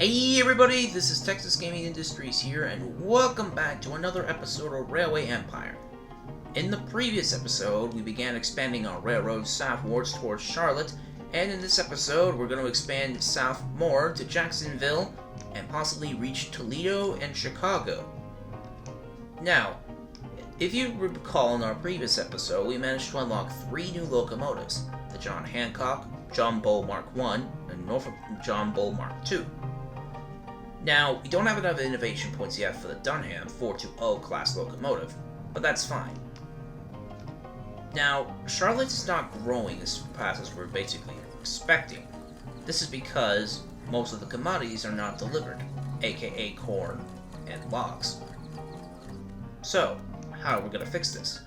Hey everybody, this is Texas Gaming Industries here, and welcome back to another episode of Railway Empire. In the previous episode, we began expanding our railroad southwards towards Charlotte, and in this episode, we're going to expand south more to Jacksonville, and possibly reach Toledo and Chicago. Now, if you recall in our previous episode, we managed to unlock 3 new locomotives, the John Hancock, John Bull Mark I, and Norfolk John Bull Mark II. Now, we don't have enough innovation points yet for the Dunham 420 class locomotive, but that's fine. Now, Charlotte is not growing as fast as we're basically expecting. This is because most of the commodities are not delivered, aka corn and logs. So, how are we going to fix this?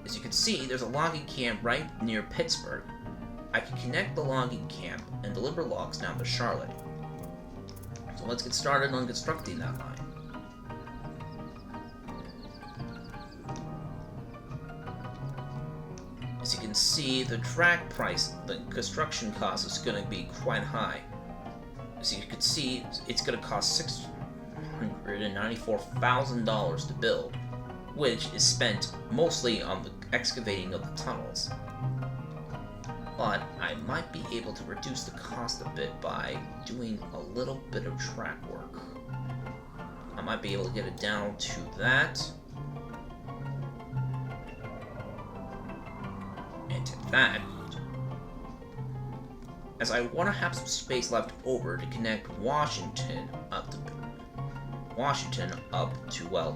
As you can see, there's a logging camp right near Pittsburgh. I can connect the logging camp and deliver logs down to Charlotte. So let's get started on constructing that line. As you can see, the track price, the construction cost is going to be quite high. As you can see, it's going to cost $694,000 to build, which is spent mostly on the excavating of the tunnels. But I might be able to reduce the cost a bit by doing a little bit of track work. I might be able to get it down to that. And to that. As I want to have some space left over to connect Washington up to,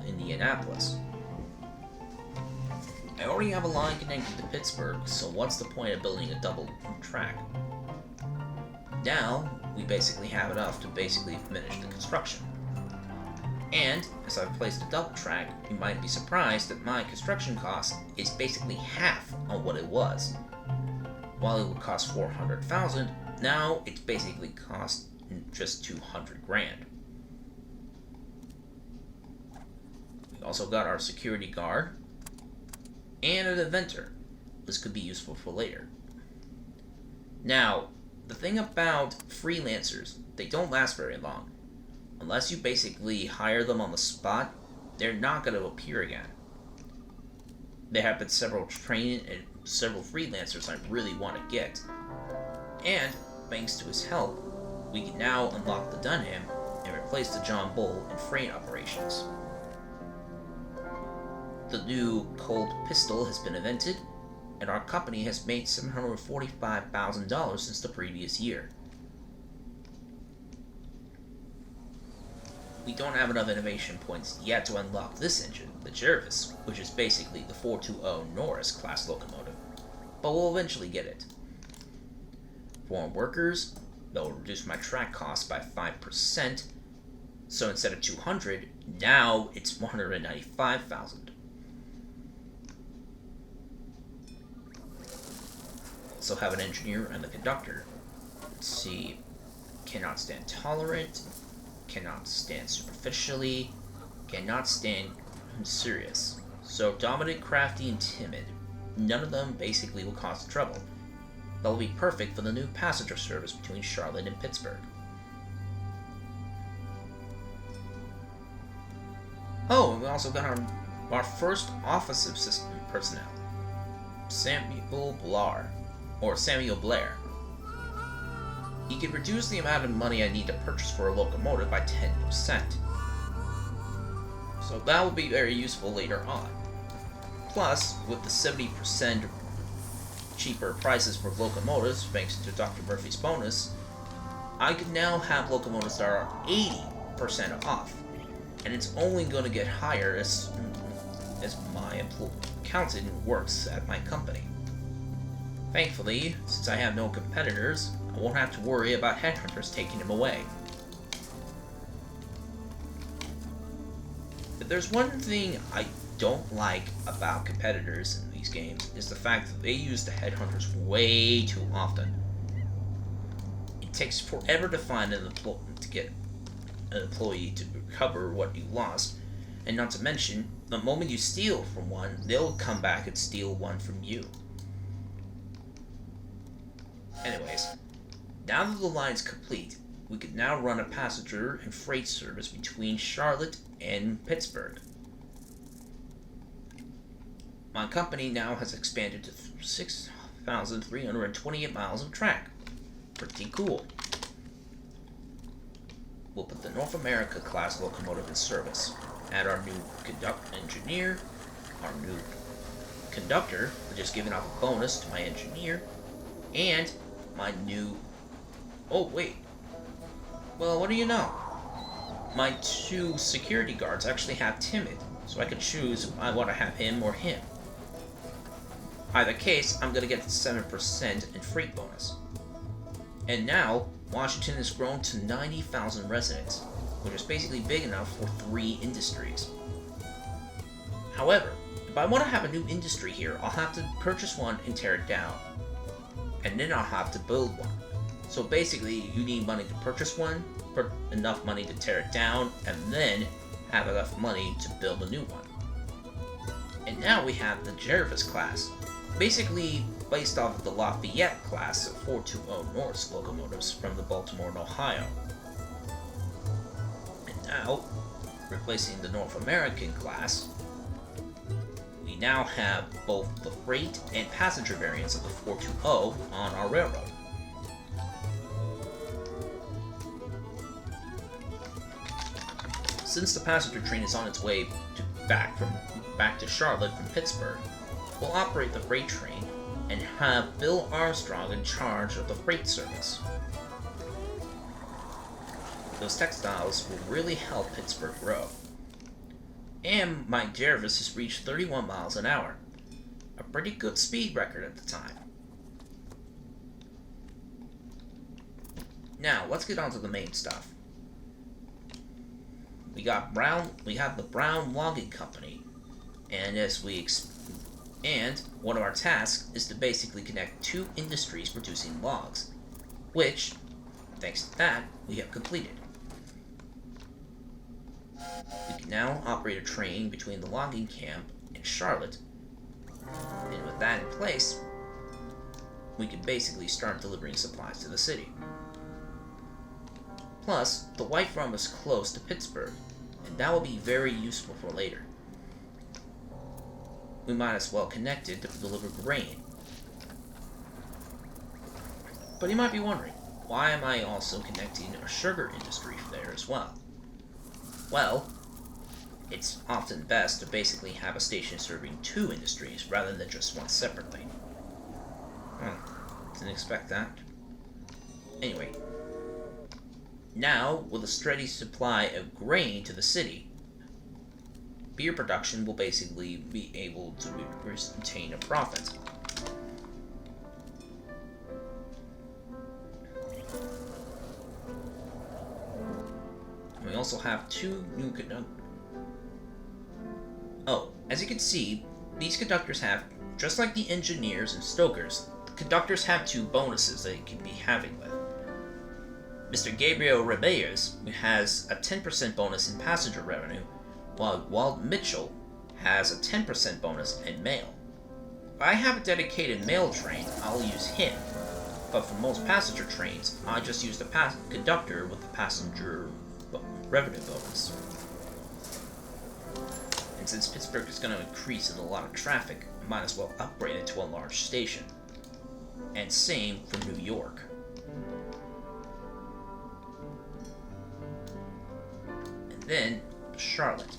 Indianapolis. I already have a line connected to Pittsburgh, so what's the point of building a double track? Now, we basically have enough to basically finish the construction. And, as I've placed a double track, you might be surprised that my construction cost is basically half on what it was. While it would cost $400,000, now it's basically cost just $200,000. We also got our security guard, and an inventor. This could be useful for later. Now, the thing about freelancers, they don't last very long. Unless you basically hire them on the spot, they're not going to appear again. There have been several freelancers I really want to get. And, thanks to his help, we can now unlock the Dunham and replace the John Bull in freight operations. The new cold pistol has been invented, and our company has made $745,000 since the previous year. We don't have enough innovation points yet to unlock this engine, the Jervis, which is basically the 420 Norris class locomotive, but we'll eventually get it. For workers, they'll reduce my track cost by 5%, so instead of $200,000, now it's $195,000. Also have an engineer and the conductor. Let's see, cannot stand tolerant, cannot stand superficially, cannot stand serious. So dominant, crafty, and timid. None of them basically will cause trouble. They'll be perfect for the new passenger service between Charlotte and Pittsburgh. Oh, and we also got our first office assistant personnel, Samuel Blair. He can reduce the amount of money I need to purchase for a locomotive by 10%. So that will be very useful later on. Plus, with the 70% cheaper prices for locomotives, thanks to Dr. Murphy's bonus, I can now have locomotives that are 80% off. And it's only going to get higher as my accountant works at my company. Thankfully, since I have no competitors, I won't have to worry about headhunters taking him away. But there's one thing I don't like about competitors in these games, is the fact that they use the headhunters way too often. It takes forever to find to get an employee to recover what you lost, and not to mention, the moment you steal from one, they'll come back and steal one from you. Anyways, now that the line's complete, we could now run a passenger and freight service between Charlotte and Pittsburgh. My company now has expanded to 6,328 miles of track. Pretty cool. We'll put the North America class locomotive in service. Add our new engineer, our new conductor, we're just giving off a bonus to my engineer, and my new... Oh, wait. Well, what do you know? My 2 security guards actually have timid, so I can choose if I want to have him or him. Either case, I'm going to get 7% in freight bonus. And now, Washington has grown to 90,000 residents, which is basically big enough for 3 industries. However, if I want to have a new industry here, I'll have to purchase one and tear it down. And then I'll have to build one. So basically, you need money to purchase one, enough money to tear it down, and then have enough money to build a new one. And now we have the Jervis class, basically based off of the Lafayette class of 420 North locomotives from the Baltimore and Ohio. And now, replacing the North American class, we now have both the freight and passenger variants of the 420 on our railroad. Since the passenger train is on its way back to Charlotte from Pittsburgh, we'll operate the freight train and have Bill Armstrong in charge of the freight service. Those textiles will really help Pittsburgh grow. And my Jervis has reached 31 miles an hour, a pretty good speed record at the time. Now, let's get on to the main stuff. We have the Brown Logging Company, and one of our tasks is to basically connect 2 industries producing logs, which, thanks to that, we have completed. We can now operate a train between the logging camp and Charlotte, and with that in place, we can basically start delivering supplies to the city. Plus, the White Rum is close to Pittsburgh, and that will be very useful for later. We might as well connect it to deliver grain. But you might be wondering, why am I also connecting a sugar industry there as well? Well, it's often best to basically have a station serving 2 industries rather than just one separately. Didn't expect that. Anyway, now, with a steady supply of grain to the city, beer production will basically be able to retain a profit. We also have 2 new conductors. Oh, as you can see, these conductors have, just like the engineers and stokers, the conductors have 2 bonuses they can be having with. Mr. Gabriel Rebeyers has a 10% bonus in passenger revenue, while Walt Mitchell has a 10% bonus in mail. If I have a dedicated mail train, I'll use him, but for most passenger trains, I just use the conductor with the passenger revenue bonus. And since Pittsburgh is going to increase in a lot of traffic, I might as well upgrade it to a large station. And same for New York. And then, Charlotte.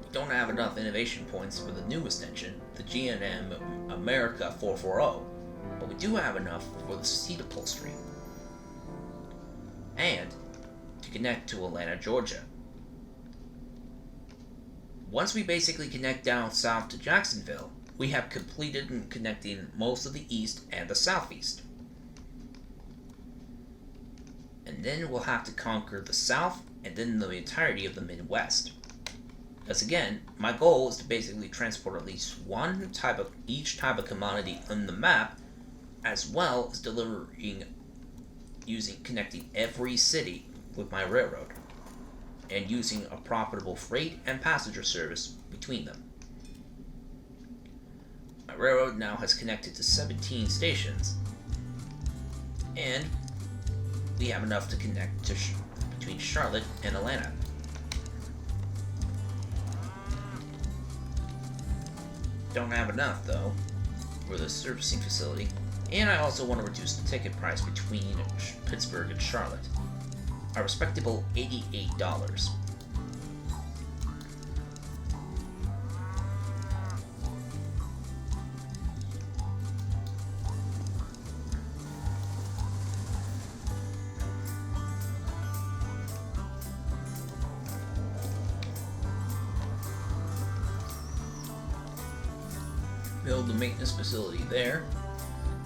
We don't have enough innovation points for the newest engine, the G&M America 440, but we do have enough for the seat upholstery. And to connect to Atlanta, Georgia. Once we basically connect down south to Jacksonville, we have completed in connecting most of the east and the southeast. And then we'll have to conquer the south and then the entirety of the Midwest. Because again, my goal is to basically transport at least each type of commodity on the map, as well as connecting every city with my railroad, and using a profitable freight and passenger service between them. My railroad now has connected to 17 stations, and we have enough to connect to between Charlotte and Atlanta. Don't have enough, though, for the servicing facility, and I also want to reduce the ticket price between Pittsburgh and Charlotte, a respectable $88. Build the maintenance facility there,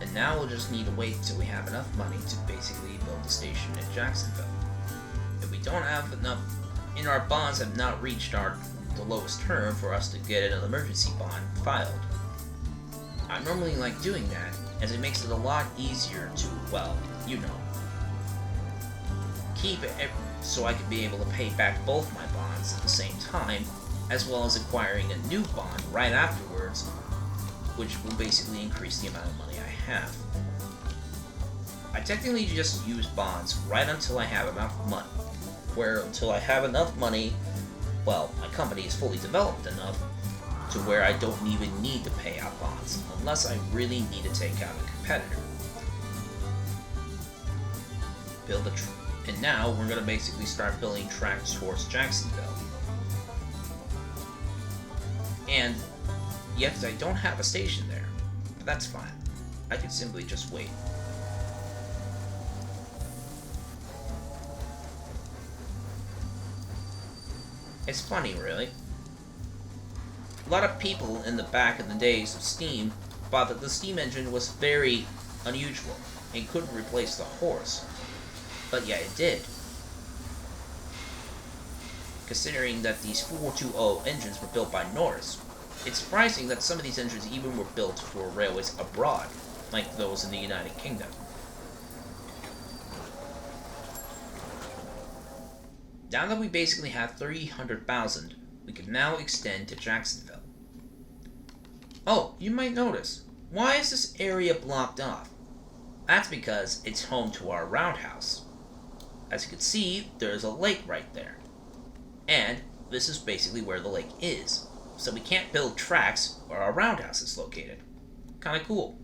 and now we'll just need to wait till we have enough money to basically build the station in Jacksonville. If we don't have enough, and our bonds have not reached the lowest term for us to get an emergency bond filed. I normally like doing that, as it makes it a lot easier to, well, you know, keep it so I can be able to pay back both my bonds at the same time, as well as acquiring a new bond right afterwards, which will basically increase the amount of money I have. I technically just use bonds right until I have enough money, where until I have enough money, well, my company is fully developed enough to where I don't even need to pay out bonds, unless I really need to take out a competitor. And now we're going to basically start building tracks towards Jacksonville. And yet I don't have a station there, but that's fine. I could simply just wait. It's funny, really. A lot of people in the back in the days of Steam thought that the steam engine was very unusual and couldn't replace the horse. But yeah, it did. Considering that these 420 engines were built by Norris, it's surprising that some of these engines even were built for railways abroad, like those in the United Kingdom. Now that we basically have 300,000, we can now extend to Jacksonville. Oh, you might notice, why is this area blocked off? That's because it's home to our roundhouse. As you can see, there's a lake right there. And this is basically where the lake is. So we can't build tracks where our roundhouse is located. Kinda cool.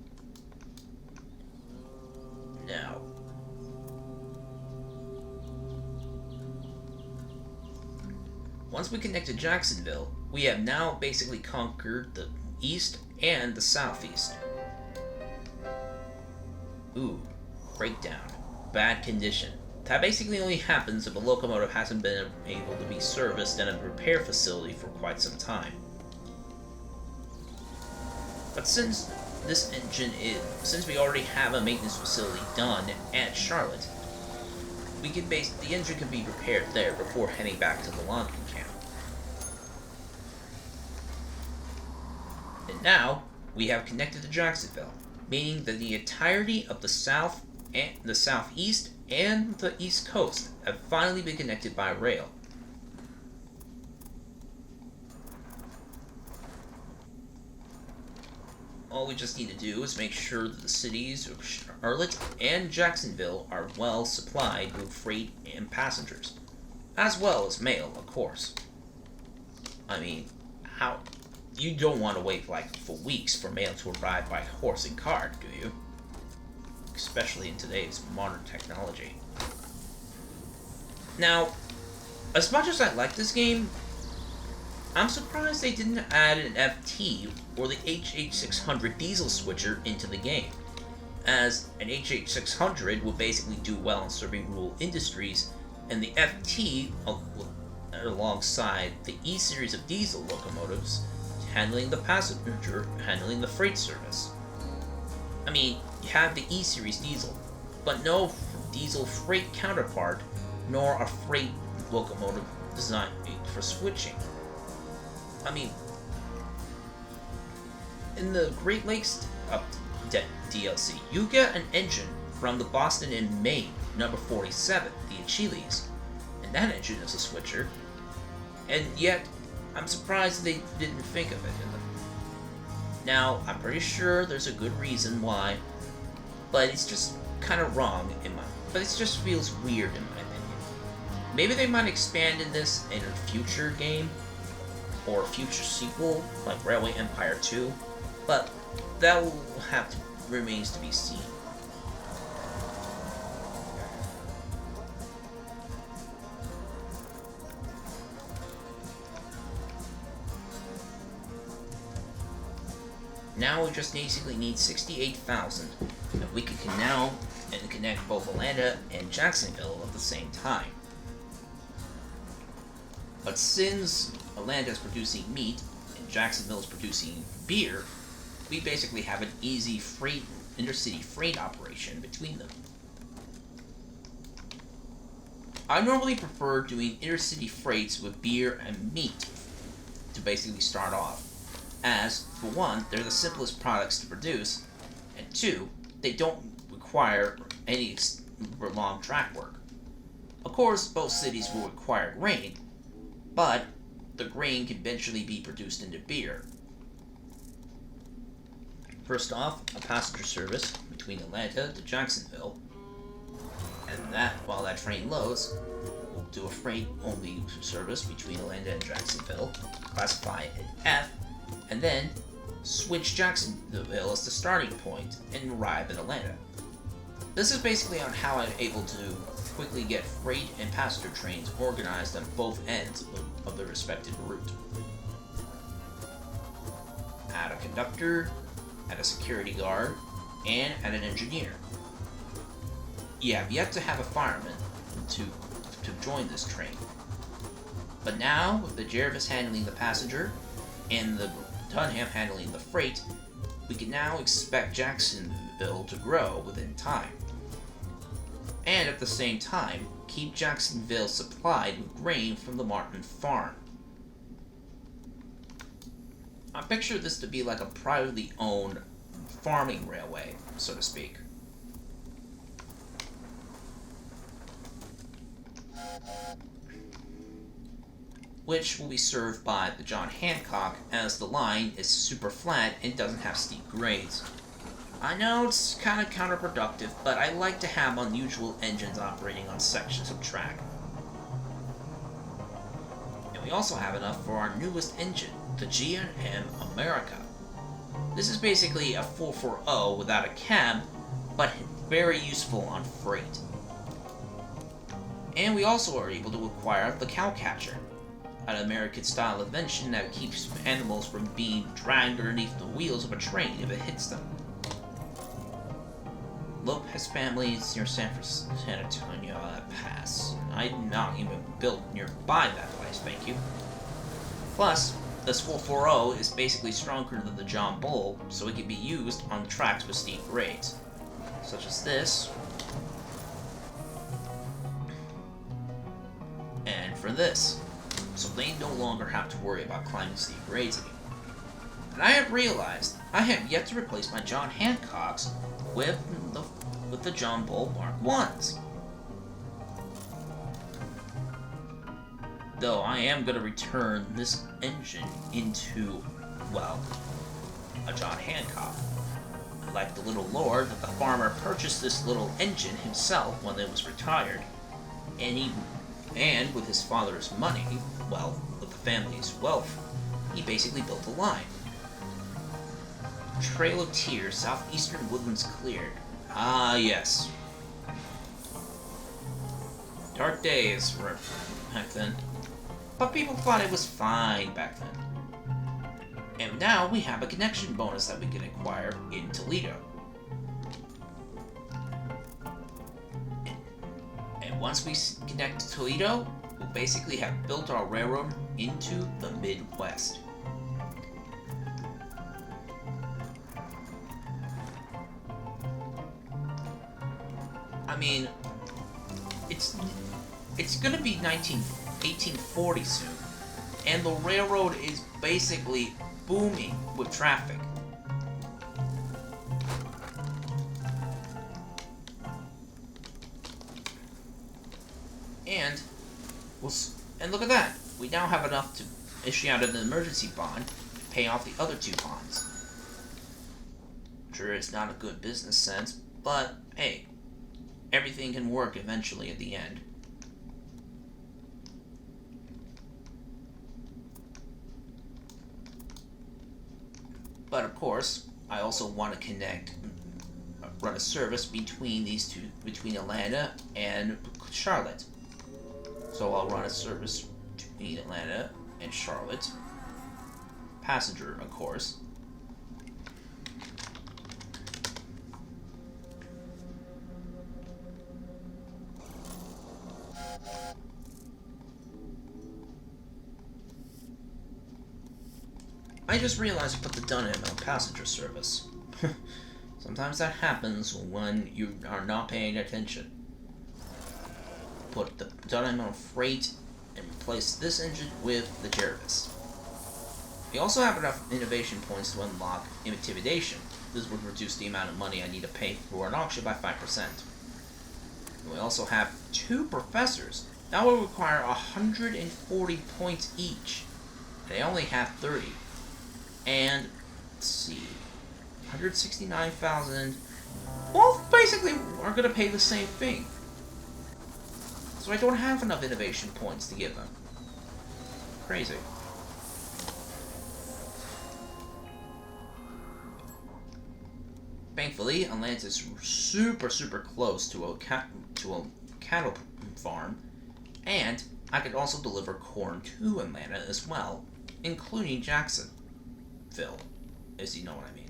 Now, once we connect to Jacksonville, we have now basically conquered the east and the southeast. Ooh, breakdown. Bad condition. That basically only happens if a locomotive hasn't been able to be serviced in a repair facility for quite some time. But since we already have a maintenance facility done at Charlotte, the engine can be repaired there before heading back to the London camp. And now we have connected to Jacksonville, meaning that the entirety of the south and the southeast and the east coast have finally been connected by rail. All we just need to do is make sure that the cities of Charlotte and Jacksonville are well supplied with freight and passengers, as well as mail, of course. I mean, you don't want to wait for weeks for mail to arrive by horse and cart, do you? Especially in today's modern technology. Now, as much as I like this game, I'm surprised they didn't add an FT or the HH600 diesel switcher into the game, as an HH600 would basically do well in serving rural industries, and the FT, alongside the E-series of diesel locomotives, handling the freight service. I mean, you have the E-series diesel, but no diesel freight counterpart, nor a freight locomotive designed for switching. I mean, in the Great Lakes DLC, you get an engine from the Boston and Maine number 47, the Achilles, and that engine is a switcher, and yet I'm surprised they didn't think of it in Now, I'm pretty sure there's a good reason why, but it's just kind of wrong but it just feels weird in my opinion. Maybe they might expand in this in a future game, or a future sequel, like Railway Empire 2, but that will remains to be seen. Now we just basically need 68,000, and we can now connect both Atlanta and Jacksonville at the same time. But since Atlanta is producing meat and Jacksonville is producing beer, we basically have an easy intercity freight operation between them. I normally prefer doing intercity freights with beer and meat to basically start off, as, for one, they're the simplest products to produce, and two, they don't require any long track work. Of course, both cities will require grain, but the grain can eventually be produced into beer. First off, a passenger service between Atlanta to Jacksonville, and while that train loads, we'll do a freight-only service between Atlanta and Jacksonville, classify it F, and then switch Jacksonville as the starting point and arrive in Atlanta. This is basically on how I'm able to quickly get freight and passenger trains organized on both ends of the respective route. Add a conductor, add a security guard, and add an engineer. You have yet to have a fireman to join this train. But now, with the Jervis handling the passenger and the Dunham handling the freight, we can now expect Jacksonville to grow within time. And at the same time, keep Jacksonville supplied with grain from the Martin farm. I picture this to be like a privately owned farming railway, so to speak. Which will be served by the John Hancock, as the line is super flat and doesn't have steep grades. I know it's kind of counterproductive, but I like to have unusual engines operating on sections of track. And we also have enough for our newest engine, the G&M America. This is basically a 440 without a cab, but very useful on freight. And we also are able to acquire the Cowcatcher, an American-style invention that keeps animals from being dragged underneath the wheels of a train if it hits them. Lopez family is near San Antonio Pass. I'm not even built nearby that place, thank you. Plus, this 440 is basically stronger than the John Bull, so it can be used on tracks with steep grades, such as this, and for this, so they no longer have to worry about climbing steep grades anymore. And I have realized I have yet to replace my John Hancocks with the John Bull Mark 1s. Though I am going to return this engine into, well, a John Hancock. Like the little lord, that the farmer purchased this little engine himself when it was retired, and with his father's money, well, with the family's wealth, he basically built a line. Trail of Tears, southeastern woodlands cleared. Ah, yes. Dark days were back then. But people thought it was fine back then. And now we have a connection bonus that we can acquire in Toledo. And once we connect to Toledo, we'll basically have built our railroad into the Midwest. I mean, it's gonna be 1840 soon, and the railroad is basically booming with traffic. And look at that, we now have enough to issue out an emergency bond to pay off the other two bonds. passenger is not a good business sense, but hey, everything can work eventually at the end. But of course, I also want to run a service between these two, between Atlanta and Charlotte. So I'll run a service between Atlanta and Charlotte. Passenger, of course. I just realized I put the Dunham on passenger service. Sometimes that happens when you are not paying attention. Put the Dunham on freight and replace this engine with the Jervis. We also have enough innovation points to unlock Intimidation. This would reduce the amount of money I need to pay for an auction by 5%. And we also have 2 professors. That will require 140 points each. They only have 30. And, let's see, 169,000. Both basically are going to pay the same thing. So I don't have enough innovation points to give them. Crazy. Thankfully, Atlanta's super close to a cattle farm, and I could also deliver corn to Atlanta as well, including Jacksonville, as you know what I mean.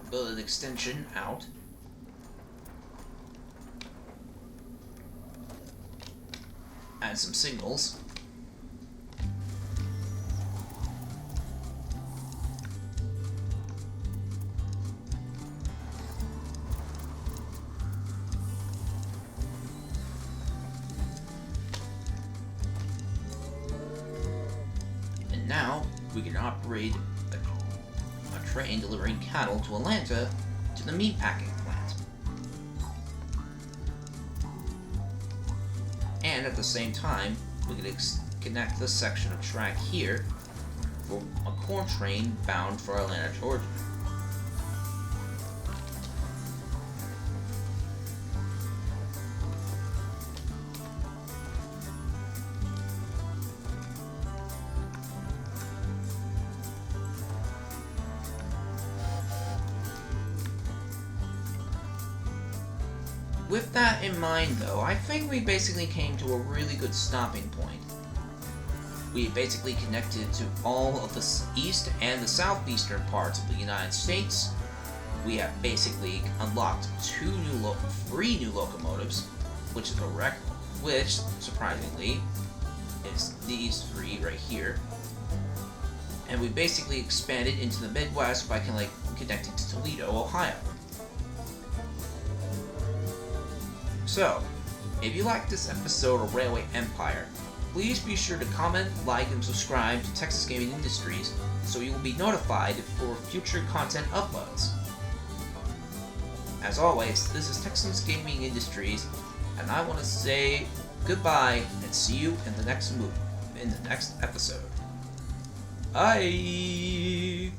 Build an extension out. Add some signals. And now we can operate a train delivering cattle to Atlanta to the meatpacking plant. And at the same time, we can connect this section of track here for a corn train bound for Atlanta, Georgia. With that in mind, though, I think we basically came to a really good stopping point. We basically connected to all of the east and the southeastern parts of the United States. We have basically unlocked 3 new locomotives, which is correct, which, surprisingly, is these 3 right here. And we basically expanded into the Midwest by connecting to Toledo, Ohio. So, if you liked this episode of Railway Empire, please be sure to comment, like, and subscribe to Texas Gaming Industries so you will be notified for future content uploads. As always, this is Texas Gaming Industries, and I want to say goodbye and see you in the next episode. Bye!